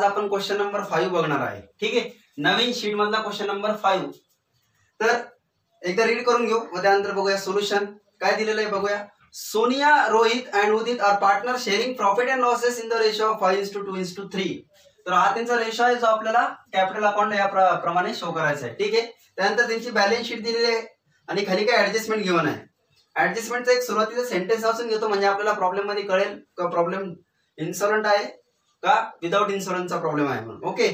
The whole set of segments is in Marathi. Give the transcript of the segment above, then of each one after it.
आज आपण क्वेश्चन नंबर 5 बघणार आहे. ठीक आहे, नवीन शीट मधला क्वेश्चन नंबर 5. तर एकदा रीड करून घेऊ व त्यानंतर बघूया सोल्युशन काय दिलेलं आहे. बघूया. Sonia, Rohit and Udit are partner sharing profit and losses in the ratio of 5:2:3. तर हा त्यांचा रेशो आहे जो आपल्याला कॅपिटल अकाउंट या प्रमाणे शो करायचा आहे. ठीक आहे, त्यानंतर त्यांची बॅलन्स शीट दिलेली आहे आणि खाली काय ऍडजस्टमेंट घेऊन आहे. ऍडजस्टमेंटचा एक सुरुवातीचा सेंटेन्स वाचून घेतो म्हणजे आपल्याला प्रॉब्लेम मध्ये कळेल का प्रॉब्लेम इन्सॉल्वंट आहे का विदाउट इन्शुरन्सचा प्रॉब्लेम आहे म्हणून. Okay.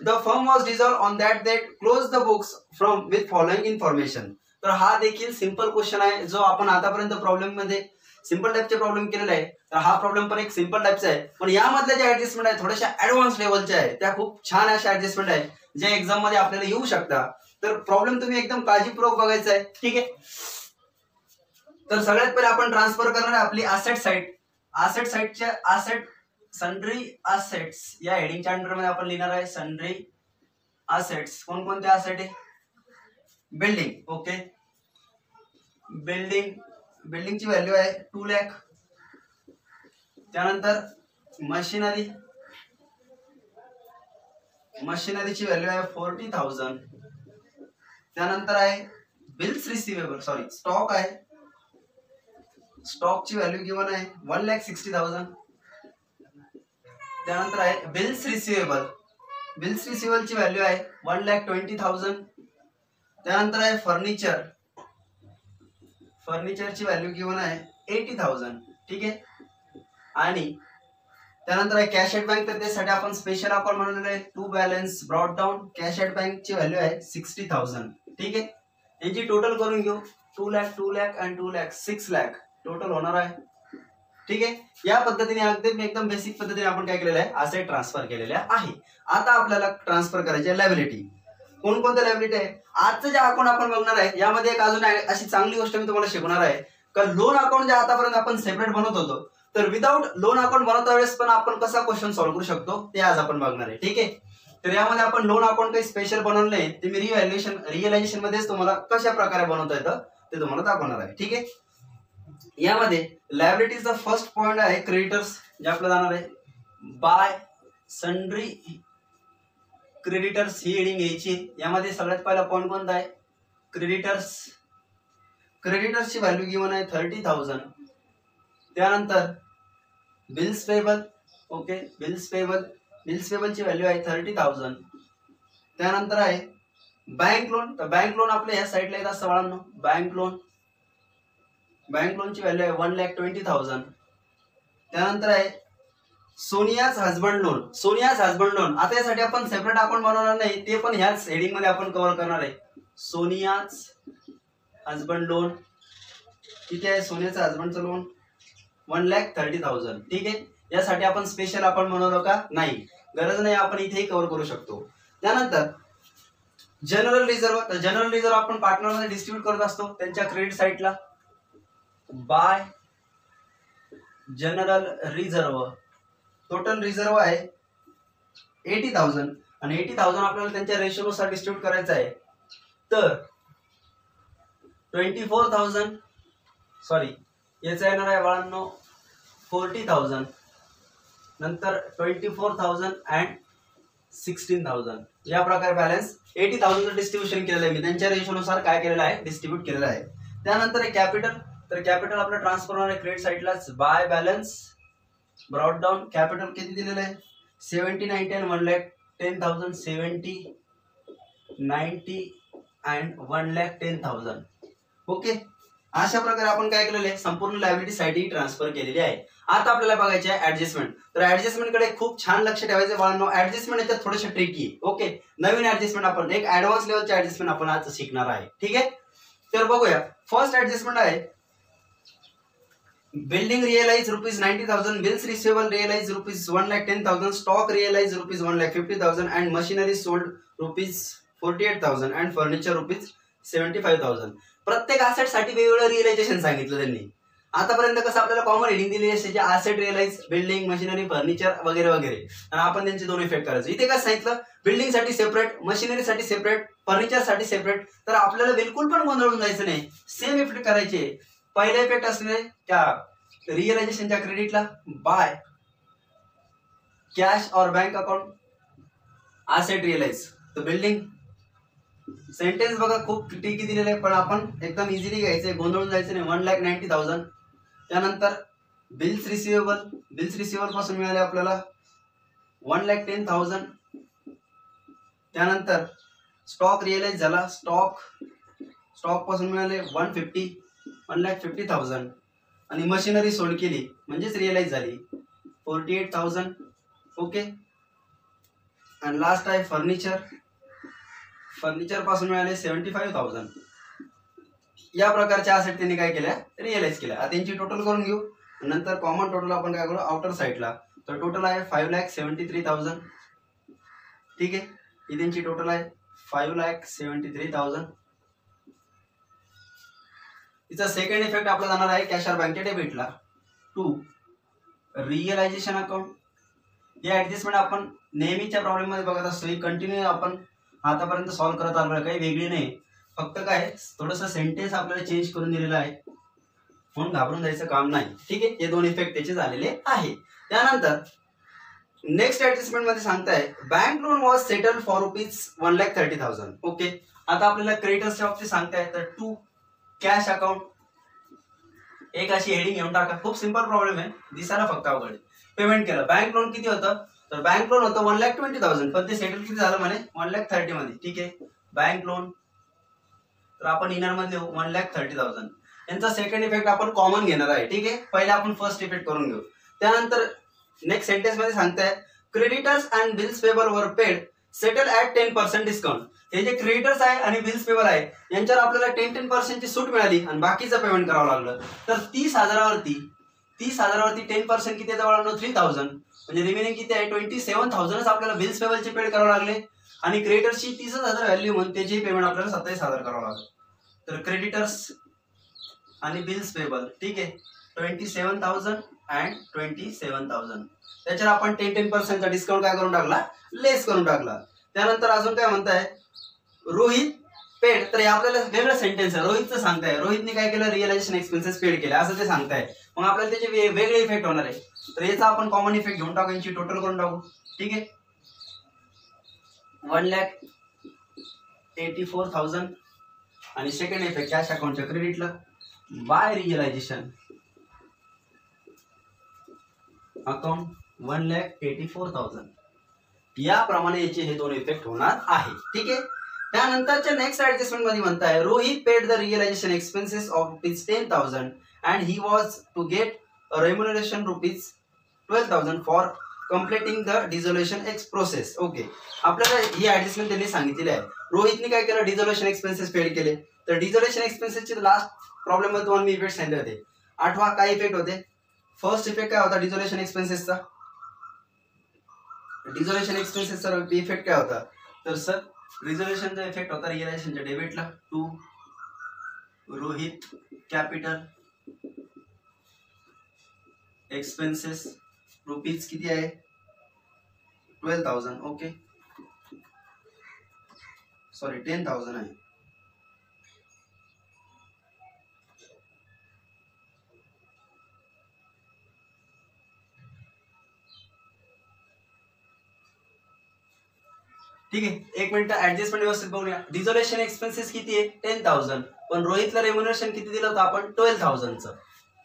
The firm was dissolve on that date, close the books from with following information. तर हा देखील सिंपल क्वेश्चन आहे जो आपण आतापर्यंत प्रॉब्लेम मध्ये सिंपल टाइपचे प्रॉब्लेम केलेला आहे. तर हा प्रॉब्लेम पण एक सिंपल टाइपचा आहे, पण यामधल्या ज्या ऍडजस्टमेंट आहे थोड्याशा ऍडव्हान्स लेवलच्या आहे, त्या खूप छान अशा ऍडजस्टमेंट आहे जे एक्झाम मध्ये आपल्याला येऊ शकतात. तर प्रॉब्लेम तुम्ही एकदम काळजीपूर्वक बघायचा आहे. ठीक आहे. तर सगळ्यात पहिले आपण ट्रान्सफर करणार आहे आपली असेट साइड. असेट साइडच्या असेट सन्ड्री असेट्स या हेडिंगच्या अंडर मध्ये आपण लिहिणार आहे सन्ड्री असेट्स. कोणकोणते असेट आहे? बिल्डिंग. ओके. बिल्डिंगची व्हॅल्यू आहे 2 लाख. त्यानंतर मशिनरीची व्हॅल्यू आहे 40,000. त्यानंतर आहे बिल्स रिसिवेबल स्टॉक आहे. स्टॉकची व्हॅल्यू गिवन आहे 1,60,000. त्यानंतर आहे बिल्स रिसिवेबलची व्हॅल्यू आहे 1,20,000. त्यानंतर आहे फर्निचरची व्हॅल्यू गिवन आहे 80,000. ठीक आहे. आणि त्यानंतर आहे कॅश ॲट बँक. तर त्यासाठी आपण स्पेशल अकाउंट बनवलेलं आहे to balance brought down. Cash at बँकची व्हॅल्यू आहे 60,000. ठीक आहे. यांची टोटल करून घेऊ. 2 लाख 2 लाख अँड 2 लाख 6 लाख टोटल होणार आहे. ठीक आहे. या पद्धतीने एकदम बेसिक पद्धतीने आपण काय केलेलं आहे असेट ट्रान्सफर केलेल्या आहे. आता आपल्याला ट्रान्सफर करायचे लायबिलिटी. कोणकोणत्या लायबिलिटी आहे? आजचं जे अकाउंट आपण बघणार आहे यामध्ये एक अजून अशी चांगली गोष्ट मी तुम्हाला शिकवणार आहे का लोन अकाउंट जे आतापर्यंत आपण सेपरेट बनवत होतो तर विदाउट लोन अकाउंट बनवता वेळेस पण आपण कसा क्वेश्चन सॉल्व्ह करू शकतो ते आज आपण बघणार आहे. ठीक आहे. तर यामध्ये आपण लोन अकाउंट काही स्पेशल बनवलं नाही, ते मी रिअलायझेशन मध्येच तुम्हाला कशा प्रकारे बनवता येतं ते तुम्हाला दाखवणार आहे. ठीक आहे. यामध्ये लायबिलिटीचा फर्स्ट पॉइंट आहे क्रेडिटर्स, जे आपलं जाणार आहे बाय सन्ड्री क्रेडिटर्स. ही हेडिंग घ्यायची. यामध्ये सगळ्यात पहिला पॉइंट कोणता आहे? क्रेडिटर्सची व्हॅल्यू गिवन आहे 30,000. त्यानंतर बिल्स पेबल. ओके. बिल्स पेबलची व्हॅल्यू आहे 30,000. त्यानंतर आहे बँक लोन. तर बँक लोन आपल्या ह्या साईडला येत असतं बाळांनो. बँक लोनची व्हॅल्यू आहे 1,20,000. त्यानंतर आहे सोनियाज हजबंड लोन. आता यासाठी आपण सेपरेट अकाउंट बनवणार नाही, ते पण ह्याच हेडिंग मध्ये आपण कव्हर करणार आहे. सोनियाज हजबंड लोन किती आहे? सोनियाचं हजबंडचं लोन 1,30,000. ठीक आहे. यासाठी आपण स्पेशल अकाउंट बनवलं का? नाही, गरज नाही, आपण इथेही कव्हर करू शकतो. त्यानंतर जनरल रिझर्व. तर जनरल रिझर्व आपण पार्टनरमध्ये डिस्ट्रीब्यूट करत असतो त्यांच्या क्रेडिट साईडला bye general reserve. Total reserve आहे 80,000 आणि 80,000 आपल्याला त्यांच्या रेशोनुसार डिस्ट्रीब्यूट करायचं आहे. तर 24,000 याचा येणार आहे बाळांनो 40,000. नंतर 24,000 अँड 16,000. या प्रकारे बॅलन्स 80,000चं डिस्ट्रीब्युशन केलेलं आहे मी त्यांच्या रेशोनुसार काय केलेलं आहे डिस्ट्रीब्यूट केलेलं आहे. त्यानंतर आहे कॅपिटल. तर कॅपिटल आपलं ट्रान्सफर होणार आहे क्रेडिट साईडलाच by balance brought down. Capital किती दिलेलं आहे? 70, 90 and 1,10,000. 70, 90 and 1,10,000. ओके. अशा प्रकारे आपण काय केलेलं आहे संपूर्ण लायबिलिटी साईड ट्रान्सफर केलेली आहे. आता आपल्याला बघायचे आहे ऍडजस्टमेंट. तर ऍडजस्टमेंट कडे खूप छान लक्ष ठेवायचं बाळांनो. ऍडजस्टमेंट याच्यात थोडेसे ट्रिकी आहे. ओके. नवीन ऍडजस्टमेंट आपण एक ऍडव्हान्स लेवलचे ऍडजस्टमेंट आपण आज शिकणार आहे. ठीक आहे. तर बघूया. फर्स्ट ऍडजस्टमेंट आहे building realise ₹90,000, bills receivable realise ₹1,10,000, stock realise ₹1,50,000 and machinery sold ₹48,000 and furniture ₹75,000. प्रत्येक असेट साठी वेगवेगळं रिअलायझेशन सांगितलं त्यांनी. आतापर्यंत कसं आपल्याला कॉमन हेडिंग दिली असते asset realise building machinery furniture वगैरे वगैरे आणि आपण त्यांचे दोन इफेक्ट करायचे. इथे काय सांगितलं बिल्डिंग साठी सेपरेट, मशिनरी साठी सेपरेट, फर्निचर साठी सेपरेट. तर आपल्याला बिलकुल पण गोंधळून जायचं नाही, सेम इफेक्ट करायचे. पहिला इफेक्ट असणे त्या रिअलायझेशनच्या क्रेडिटला बाय कॅश और बँक अकाउंट असेट रिअलाइज. तर बिल्डिंग सेंटेन्स बघा खूप ट्रिकी दिलेलं आहे, पण आपण एकदम इझिली घ्यायचंय, गोंधळून जायचं नाही. 1,90,000. त्यानंतर बिल्स रिसिवेबल पासून मिळाले आपल्याला 1,10,000. त्यानंतर स्टॉक रिअलाइज झाला, स्टॉक पासून मिळाले 1,50,000. आणि मशिनरी सोल्ड केली म्हणजेच रिअलाइज झाली 48,000. ओके. आणि लास्ट आहे फर्निचर पासून मिळाले 75,000. या प्रकारच्या असेट त्यांनी काय केल्या, रिअलाइज केल्या. आता त्यांची टोटल करून घेऊ, नंतर कॉमन टोटल आपण काय करू आउटर साईडला. तर टोटल आहे 5,73,000. ठीक आहे, ही त्यांची टोटल आहे 5,73,000. तिचा सेकंड इफेक्ट आपला जाणार आहे कॅशर बँके डेबिटला. 2 रिअलायझेशन अकाउंट. हे ऍडजस्टमेंट आपण नेहमीच्या प्रॉब्लेम मध्ये बघत असतो, ही कंटिन्यू आपण आतापर्यंत सॉल्व्ह करत आलो, काही वेगळी नाही. फक्त काय थोडंसं सेंटेन्स आपल्याला चेंज करून दिलेलं आहे, म्हणून घाबरून जायचं काम नाही. ठीक आहे, हे 2 इफेक्ट त्याचे झालेले आहे. त्यानंतर नेक्स्ट ऍडजस्टमेंट मध्ये सांगताय bank loan was settle for ₹1,30,000. Okay. आता आपल्याला क्रेडिटर्सच्या बाबतीत सांगताय, तर 2 कॅश अकाउंट. एक अशी हेडिंग घेऊन टाका, खूप सिंपल प्रॉब्लेम आहे, दिसायला फक्त अवघड. पेमेंट केलं, बँक लोन किती होतं, तर बँक लोन होतं 1,20,000, पण ते सेटल किती झालं म्हणे 1,30,000 मध्ये. ठीक आहे, बँक लोन, तर आपण इनर मध्ये 1,30,000. यांचा सेकंड इफेक्ट आपण कॉमन घेणार आहे. ठीक आहे, पहिले आपण फर्स्ट इफेक्ट करून घेऊ. त्यानंतर नेक्स्ट सेंटेन्स मध्ये सांगताय क्रेडिटर्स अँड बिल्स पेबल वर पेड सेटल ऍट 10% डिस्काउंट. हे जे क्रेडिटर्स आहे आणि बिल्स पेबल आहे यांच्यावर आपल्याला 10% ची सूट मिळाली आणि बाकीचं पेमेंट करावं लागलं. तर 30,000वरती 10% किती येतं बाळांनो, 3,000. म्हणजे रिमेनिंग किती आहे 27,000च आपल्याला बिल्स पेबलचे पेड करावं लागले. आणि क्रेडिटर्सची 30,000 व्हॅल्यू म्हणून त्याची पेमेंट आपल्याला 27,000 करावं लागलं. तर क्रेडिटर्स आणि बिल्स पेबल, ठीक आहे, 27,000 अँड 27,000. त्याच्यावर आपण 10% डिस्काउंट काय करून टाकला, लेस करून टाकला. त्यानंतर अजून काय म्हणताय रोहित पेड. तर आपल्याला वेगळं सेंटेन्स आहे, रोहितचं सांगताय रोहितने काय केलं, रिअलायझेशन एक्सपेन्सेस पेड केले असं ते सांगताय. मग आपल्याला त्याचे वेगळे इफेक्ट होणार आहे. तर याचा आपण कॉमन इफेक्ट घेऊन टाकू, यांची टोटल करून टाकू. ठीक आहे, 1,84,000. आणि सेकंड इफेक्ट कॅश अकाउंटच्या क्रेडिटला बाय रिअलायझेशन अकाउंट 1,84,000. याप्रमाणे याचे हे 2 इफेक्ट होणार आहे. ठीक आहे. त्यानंतरच्या नेक्स्ट ऍडजस्टमेंट मध्ये म्हणताय Rohit paid the realisation expenses of ₹10,000 and he was to get a remuneration ₹12,000 for completing the dissolution process. Okay. आपल्याला ही ऍडजस्टमेंट त्यांनी सांगितलेली आहे. रोहितने काय केलं, डिझोल्युशन एक्सपेन्सेस पेड केले. तर डिझोल्युशन एक्सपेन्सेसचे लास्ट प्रॉब्लेम मध्ये तुम्हाला मी इफेक्ट सांगितले होते. 8वा काय इफेक्ट होते, फर्स्ट इफेक्ट काय होता डिझोल्युशन एक्सपेन्सेसचा, डिझोल्युशन एक्सपेन्सेसचा इफेक्ट काय होता, तर सर रिझोल्युशनचा इफेक्ट होता रिअलायझेशनच्या डेबिटला. 2 रोहित कॅपिटल एक्सपेन्सेस रुपीज किती आहे 12,000. ओके, सॉरी 10,000 आहे. ठीक आहे, एक मिनिट ऍडजस्टमेंट व्यवस्थित बघूया. डिझोल्युशन एक्सपेन्सेस किती आहे 10,000, पण रोहितला रेम्युनरेशन किती दिलं होतं आपण 12,000चं.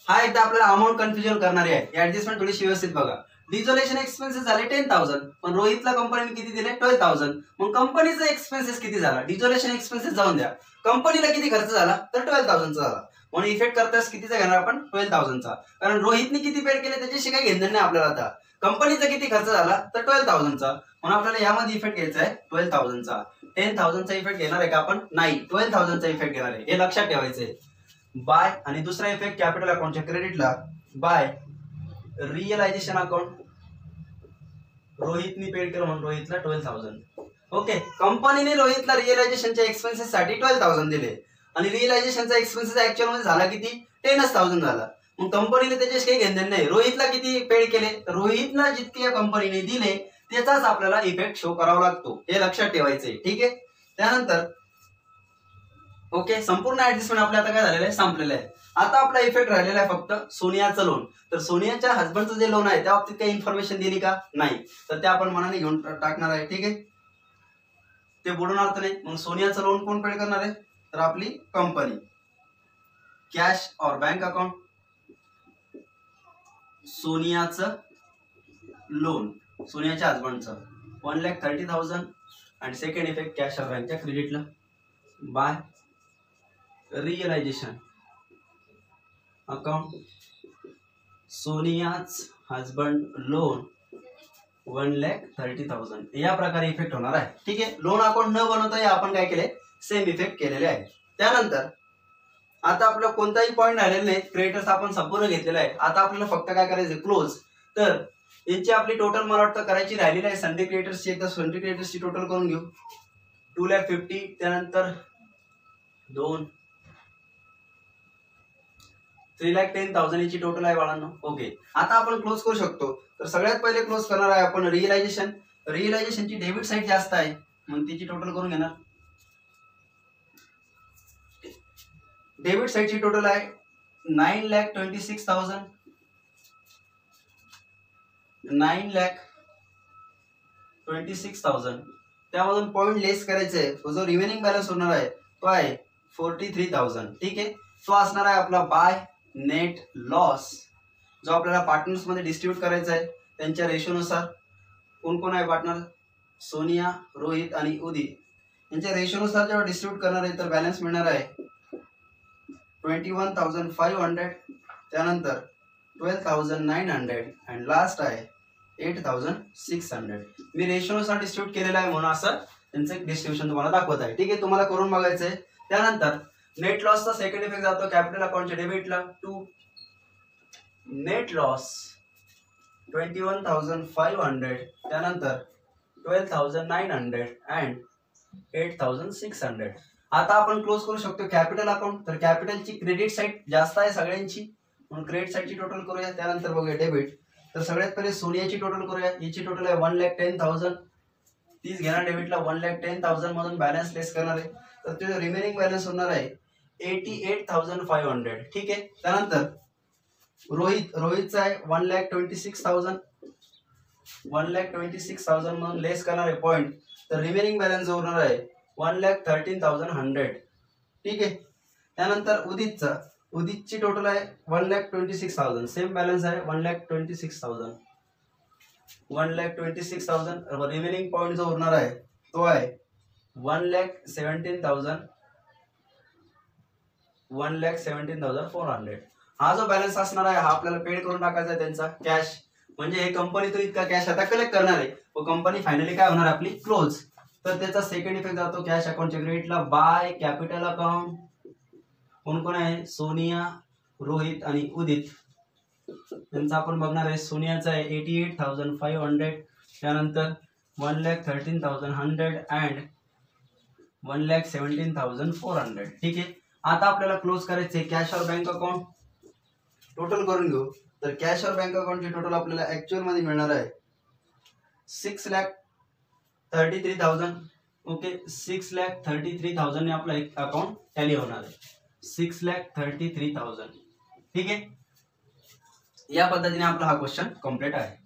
हा एकदा आपल्याला अमाऊंट कन्फ्युजन करणारी आहे. ऍडजस्टमेंट थोडीशी व्यवस्थित बघा. डिझोल्युशन एक्सपेन्सेस झाले 10,000, पण रोहितला कंपनीने किती दिले 12,000. मग कंपनीचा एक्सपेन्सेस किती झाला, डिझोल्युशन एक्सपेन्सेस जाऊन द्या, कंपनीला किती खर्च झाला तर 12,000चा झाला. म्हणून इफेक्ट करताच कितीचा घेणार आपण 12,000चा, कारण रोहितने किती पेड केले त्याच्याशी काही घेणं नाही आपल्याला. आता कंपनीचा किती खर्च झाला तर 12,000चा, म्हणून आपल्याला यामध्ये इफेक्ट घ्यायचा आहे 12,000चा. 10,000चा इफेक्ट घेणार आहे का आपण, नाही, 12,000चा इफेक्ट घेणार आहे, हे लक्षात ठेवायचंय. बाय आणि दुसरा इफेक्ट कॅपिटल अकाउंटच्या क्रेडिटला बाय रिअलायझेशन अकाउंट. रोहितने पेड केलं म्हणून रोहितला 12,000. ओके, कंपनीने रोहितला रिअलायझेशनच्या एक्सपेन्सेस साठी 12,000 दिले आणि रिअलायझेशनचा एक्सपेन्सेस ऍक्च्युअल मध्ये झाला किती 10,000 झाला. मग कंपनीने त्याच्याशी काही घेणं नाही. रोहितला किती पेड केले, रोहितला जितके कंपनीने दिले त्याचाच आपल्याला इफेक्ट शो करावा लागतो, हे लक्षात ठेवायचंय. ठीक आहे. त्यानंतर ओके, संपूर्ण ऍडजस्टमेंट आपल्या आता काय झालेलं आहे, संपलेलं आहे. आता आपला इफेक्ट राहिलेला आहे फक्त सोनियाचं लोन. तर सोनियाच्या हस्बंडचं जे लोन आहे त्या बाबतीत काही इन्फॉर्मेशन दिली का, नाही, तर ते आपण मनाने घेऊन टाकणार आहे. ठीक आहे. ते बुडवणार तर नाही, मग सोनियाचं लोन कोण पेड करणार आहे, तर आपली कंपनी. कॅश और बँक अकाउंट, सोनियाचं लोन, सोनियाच्या हजबंडचं 1,30,000 आणि सेकंड इफेक्ट कॅश और बँकच्या क्रेडिटला बाय रिअलायझेशन अकाउंट सोनियाच हजबंड लोन 1,30,000 या प्रकारे इफेक्ट होणार आहे. ठीक आहे, लोन अकाउंट न बनवता आपण काय केले, सेम इफेक्ट केलेले आहे. त्यानंतर आता आपला कोणताही पॉईंट राहिलेला नाही, क्रेडिटर्स आपण संपूर्ण घेतलेला आहे. आता आपल्याला फक्त काय करायचं, क्लोज. तर यांची आपली टोटल मला वाटतं करायची राहिलेली आहे सन्डे क्रेडिटर्सची. एकदा सन्डे क्रेडिटर्सची टोटल करून घेऊ. 2,50,000, त्यानंतर 3,10,000 याची टोटल आहे बाळांनो. ओके, आता आपण क्लोज करू शकतो. तर सगळ्यात पहिले क्लोज करणार आहे आपण रिअलायझेशन. रिअलायझेशनची डेबिट साईड जास्त आहे, मग तिची टोटल करून घेणार. डेबिट साईडची टोटल आहे 9,26,000. 9,26,000 त्यामधून पॉईंट लेस करायचे आहे. जो रिमेनिंग बॅलन्स होणार आहे तो आहे 43,000. ठीक आहे, तो असणार आहे आपला बाय नेट लॉस, जो आपल्याला पार्टनर्स मध्ये डिस्ट्रीब्यूट करायचा आहे. त्यांच्या रेशोनुसार कोण कोण आहे पार्टनर, सोनिया, रोहित आणि उदित. यांच्या रेशोनुसार जेव्हा डिस्ट्रीब्यूट करणार आहे तर बॅलन्स मिळणार आहे 21,500, त्यानंतर 12,900 आणि लास्ट आहे 8,600. मी रेशोनुसार डिस्ट्रीब्यूट केलेला आहे म्हणून असं त्यांचं डिस्ट्रीब्युशन तुम्हाला दाखवत आहे. ठीक आहे, तुम्हाला करून बघायचं आहे. त्यानंतर नेट लॉसचा सेकंड इफेक्ट जातो कॅपिटल अकाउंटच्या डेबिटला. टू नेट लॉस 21,500, त्यानंतर 12,900 अँड 8,600. आता आपण क्लोज करू शकतो कॅपिटल अकाउंट. तर कॅपिटलची क्रेडिट साईड जास्त आहे सगळ्यांची, म्हणून क्रेडिट साईडची टोटल करूया. त्यानंतर बघूया डेबिट. तर सगळ्यात पहिले सोनियाची टोटल करूया. याची टोटल आहे 1,10,000. तीच घेणार डेबिटला. 1,10,000 मधून बॅलन्स लेस करणार आहे, तर ते रिमेनिंग बॅलन्स होणार आहे 88,500. ठीक आहे, त्यानंतर रोहितचा आहे 1,26,000. 1,26,000 मधून लेस करणार आहे पॉईंट, तर रिमेनिंग बॅलन्स होणार आहे 1,13,100. ठीक आहे, त्यानंतर उदितची टोटल आहे 1,26,000. सेम बॅलन्स आहे 1,26,000. 1,26,000 रिमेनिंग पॉईंट जो उरणार आहे तो आहे 1,17,000. 1,17,400. हा जो बॅलन्स असणार आहे हा आपल्याला पेड करून टाकायचा आहे त्यांचा कॅश. म्हणजे हे कंपनीतून इतका कॅश आता कलेक्ट करणार आहे व कंपनी फायनली काय होणार आपली क्लोज. तर त्याचा सेकंड इफेक्ट जातो कॅश अकाउंटच्या क्रेडिटला बाय कॅपिटल अकाउंट. कोण कोण आहे, सोनिया, रोहित आणि उदित. त्यांचा आपण बघणार आहे. सोनियाचा आहे 88,500, त्यानंतर 1,13,100 अँड 1,17,400. ठीक आहे, आता आपल्याला क्लोज करायचे कॅश और बँक अकाउंट. टोटल करून घेऊ. तर कॅश और बँक अकाउंटची टोटल आपल्याला ऍक्च्युअल मध्ये मिळणार आहे 6,33,000. ओके, 6,33,000 ने आपला एक अकाउंट टॅली होणार आहे. 6,33,000. ठीक आहे, या पद्धतीने आपला हा क्वेश्चन कम्प्लीट आहे.